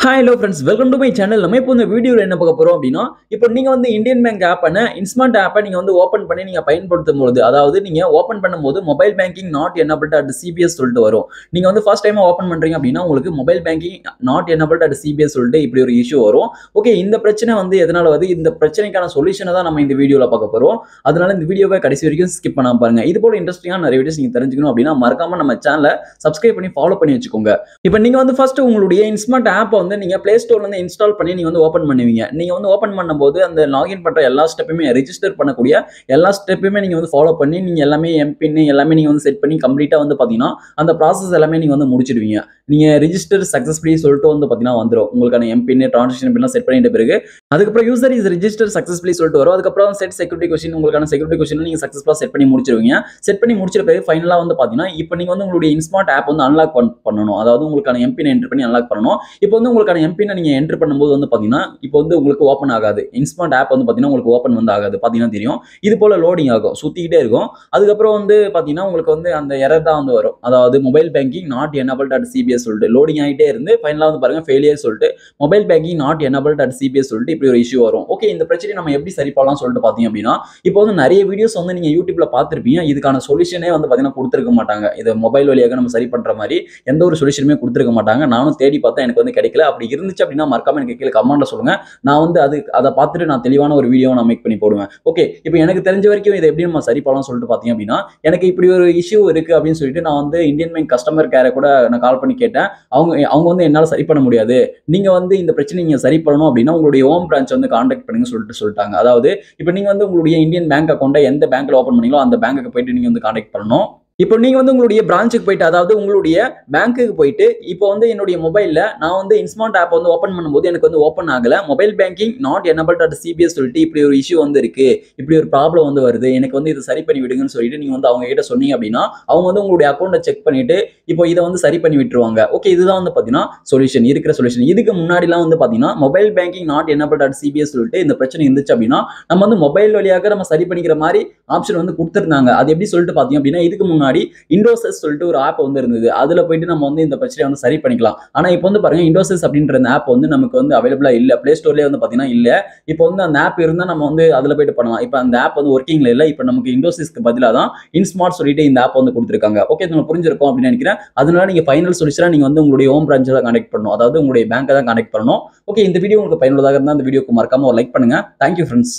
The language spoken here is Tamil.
Hi hello friends, welcome to my channel. நம்ம இப்போ இந்த வீடியோல என்ன பார்க்க போறோம் அப்படின்னா, இப்போ நீங்க வந்து இந்தியன் பேங்க் ஆப்பான இன்ஸ்மார்ட் ஆப்பை நீங்க வந்து ஓபன் பண்ணி நீங்க பயன்படுத்தும்போது, அதாவது நீங்க ஓபன் பண்ணும்போது mobile banking not enabled at CBS சொல்லிட்டு வரும். நீங்க வந்து ஃபர்ஸ்ட் டைம் ஓபன் பண்றீங்க அப்படின்னா உங்களுக்கு mobile banking not enabled at CBS சொல்லிட்டு இப்படி ஒரு இஷ்யூ வரும். ஓகே, இந்த பிரச்சனை வந்து எதனால வருது? இந்த பிரச்சனைக்கான சொல்யூஷனை தான் நம்ம இந்த வீடியோல பார்க்க போறோம். அதனால இந்த வீடியோவை கடைசி வரைக்கும் ஸ்கிப் பண்ணாம பாருங்க. இது போல இன்ட்ரெஸ்டிங்கான நிறைய வீடியோஸ் நீங்க தெரிஞ்சுக்கணும் அப்படின்னா மறக்காம நம்ம சேனலை சப்ஸ்கிரைப் பண்ணி ஃபாலோ பண்ணி வச்சுக்கோங்க. இப்போ நீங்க வந்து ஃபர்ஸ்ட் உங்களுடைய இன்ஸ்மார்ட் ஆப்பை வந்து நீங்க பிளே ஸ்டோர்ல இருந்து இன்ஸ்டால் பண்ணி நீங்க வந்து ஓபன் பண்ணுவீங்க. நீங்க வந்து ஓபன் பண்ணும்போது அந்த லாகின் பண்ற எல்லா ஸ்டெப்புமே ரெஜிஸ்டர் பண்ணக்கூடிய எல்லா ஸ்டெப்புமே நீங்க வந்து ஃபாலோ பண்ணி நீங்க எல்லாமே எம்பின் எல்லாமே நீங்க வந்து செட் பண்ணி கம்ப்ளீட்டா வந்து பாத்தீங்கன்னா அந்த ப்ராசஸ் எல்லாமே நீங்க வந்து முடிச்சிடுவீங்க. நீங்க ரெஜிஸ்டர் சக்சஸ்ஃபுல்லி சொல்லிட்டு வந்து பாத்தீங்கன்னா வந்துரும். உங்களுக்கான எம்பின் டிரான்சாக்ஷன் பின் செட் பண்ணிட்ட பிறகு அதுக்கப்புறம் யூசர் இஸ் ரெஜிஸ்டர் சக்சஸ்ஃபுல்லி சொல்லிட்டு வரும். அதுக்கப்புறம் செட் செக்யூரிட்டி கொஸ்டின், உங்களுக்கான செக்யூரிட்டி கொஸ்டின் நீங்க சக்சஸ்ஃபுல்லா செட் பண்ணி முடிச்சிருவீங்க. செட் பண்ணி முடிச்சிட்ட பிறகு ஃபைனலா வந்து பாத்தீங்கன்னா இப்போ நீங்க வந்து உங்களுடைய இன்ஸ்மார்ட் ஆப் வந்து அன்லாக் பண்ணணும். அதாவது உங்களுக்கான எம்பின் என்டர் பண்ணி அன்லாக் பண்ணணும். இப்போ வந்து உங்களுக்கான எம்பின் நீங்க என்டர் பண்ணும்போது வந்து பாத்தீங்கன்னா இப்போ வந்து உங்களுக்கு ஓபன் ஆகாது. இன்ஸ்மார்ட் ஆப் வந்து பாத்தீங்கன்னா உங்களுக்கு ஓபன் வந்து ஆகாது. பாத்தீங்கன்னா தெரியும். இது போல லோடிங் ஆகும், சுத்திக்கிட்டே இருக்கும். அதுக்கப்புறம் வந்து பாத்தீங்கன்னா உங்களுக்கு வந்து அந்த எரர் தான் வந்து வரும். அதாவது mobile banking not enabled at CBS சொல்லிட்டு லோடிங் ஆகிட்டே இருந்து ஃபைனலா வந்து பாருங்க ஃபெயிலியர் சொல்லிட்டு mobile banking not enabled at CBS சொல்லிட்டு இப்படி ஒரு இஷ்யூ வரும். ஓகே, இந்த பிரச்சனை நம்ம எப்படி சரி பண்ணலாம் சொல்லிட்டு பாத்தீங்க அப்படின்னா, இப்போ வந்து நிறைய வீடியோஸ் வந்து நீங்க யூடியூப்ல பார்த்திருப்பீங்க. இதுக்கான சொல்யூஷனே வந்து பாத்தீங்கன்னா கொடுத்திருக்க மாட்டாங்க. இது மொபைல் வழியாக நம்ம சரி பண்ற மாதிரி எந்த ஒரு சொல்யூஷனுமே கொடுத்திருக்க மாட்டாங்க. நானும் தேடி பார்த்தா எனக்கு வந்து கிடைக்கல. அப்படி இருந்துச்சு அப்படின்னா மறக்காம எனக்கு கீழே கமெண்ட்ல சொல்லுங்க. நான் வந்து அதை பார்த்துட்டு நான் தெளிவான ஒரு வீடியோ நான் மேக் பண்ணி போடுவேன். ஓகே, இப்போ எனக்கு தெரிஞ்ச வரைக்கும் இதை எப்படி நம்ம சரி பண்ணலாம் சொல்லிட்டு பாத்தீங்க அப்படின்னா, எனக்கு இப்படி ஒரு இஷ்யூ இருக்கு அப்படின்னு சொல்லிட்டு நான் வந்து இந்தியன் பேங்க் கஸ்டமர் கேரை கூட நான் கால் பண்ணி கேட்டேன். அவங்க வந்து என்னால சரி பண்ண முடியாது. நீங்க வந்து இந்த பிரச்சனை நீங்க சரி பண்ணணும் அப்படின்னா உங்களுடைய ஹோம் பிரான்ச் வந்து கான்டாக்ட் பண்ணுங்க சொல்லிட்டாங்க. அதாவது இப்போ நீங்க வந்து உங்களுடைய இந்தியன் பேங்க் அக்கௌண்ட்டை எந்த பேங்க்ல ஓபன் பண்ணீங்களோ அந்த பேங்க்குக்கு போயிட்டு நீங்க வந்து கான்டாக்ட் பண்ணணும். இப்போ நீங்க வந்து உங்களுடைய பிரான்ச்சுக்கு போயிட்டு, அதாவது உங்களுடைய பேங்க்குக்கு போயிட்டு இப்போ வந்து என்னுடைய மொபைல்ல நான் வந்து இன்ஸ்மார்ட் ஆப் வந்து ஓபன் பண்ணும்போது எனக்கு வந்து ஓபன் ஆகல. Mobile banking not enabled at CBS சொல்லிட்டு இப்படி ஒரு இஷ்யூ வந்து இருக்கு, இப்படி ஒரு ப்ராப்ளம் வந்து வருது, எனக்கு வந்து இது சரி பண்ணி விடுங்கன்னு சொல்லிட்டு நீங்க வந்து அவங்க கிட்ட சொன்னீங்க அப்படின்னா அவங்க வந்து உங்களுடைய அக்கௌண்ட்டை செக் பண்ணிட்டு இப்போ இதை வந்து சரி பண்ணி விட்டுருவாங்க. ஓகே, இதுதான் வந்து பாத்தீங்கன்னா சொல்யூஷன், இருக்கிற சொல்யூஷன். இதுக்கு முன்னாடிலாம் வந்து பாத்தீங்கன்னா mobile banking not enabled at CBS சொல்லிட்டு இந்த பிரச்சனை இருந்துச்சு அப்படின்னா நம்ம வந்து மொபைல் வழியாக நம்ம சரி பண்ணிக்கிற மாதிரி ஆப்ஷன் வந்து கொடுத்துருந்தாங்க. அது எப்படி சொல்லிட்டு பாத்தீங்க அப்படின்னா, இதுக்கு முன்னாடி இண்டோசஸ் சொல்லிட்டு ஒரு ஆப் வந்து இருந்தது. அதுல போயிட்டு நம்ம வந்து இந்த பிரச்சனையை வந்து சரி பண்ணிக்கலாம். ஆனா இப்போ வந்து பாருங்க இண்டோசஸ் அப்படின்ற அந்த ஆப் வந்து நமக்கு வந்து அவைலபிளா இல்ல. பிளே ஸ்டோர்லயே வந்து பாத்தீங்கன்னா இல்ல. இப்போ வந்து அந்த ஆப் இருந்தா நம்ம வந்து அதுல போயிட்டு பண்ணலாம். இப்போ அந்த ஆப் வந்து ஒர்க்கிங்ல இல்ல. இப்போ நமக்கு இண்டோசஸ்க்கு பதிலா தான் இன்ஸ்மார்ட் சொல்லிட்டு இந்த ஆப் வந்து கொடுத்துருக்காங்க. ஓகே, இது புரிஞ்சிருக்கும் அப்படின்னு நினைக்கிறேன். அதனால நீங்க ஃபைனல் சொல்யூஷனா நீங்க வந்து உங்களுடைய ஹோம் பிரான்ச்சை தான் கான்டாக்ட் பண்ணணும். அதாவது உங்களுடைய பேங்கை தான் கான்டாக்ட் பண்ணணும். ஓகே, இந்த வீடியோ உங்களுக்கு பயனுள்ளதாக இருந்தா இந்த வீடியோக்கு மறக்காம ஒரு லைக் பண்ணுங்க. Thank you friends.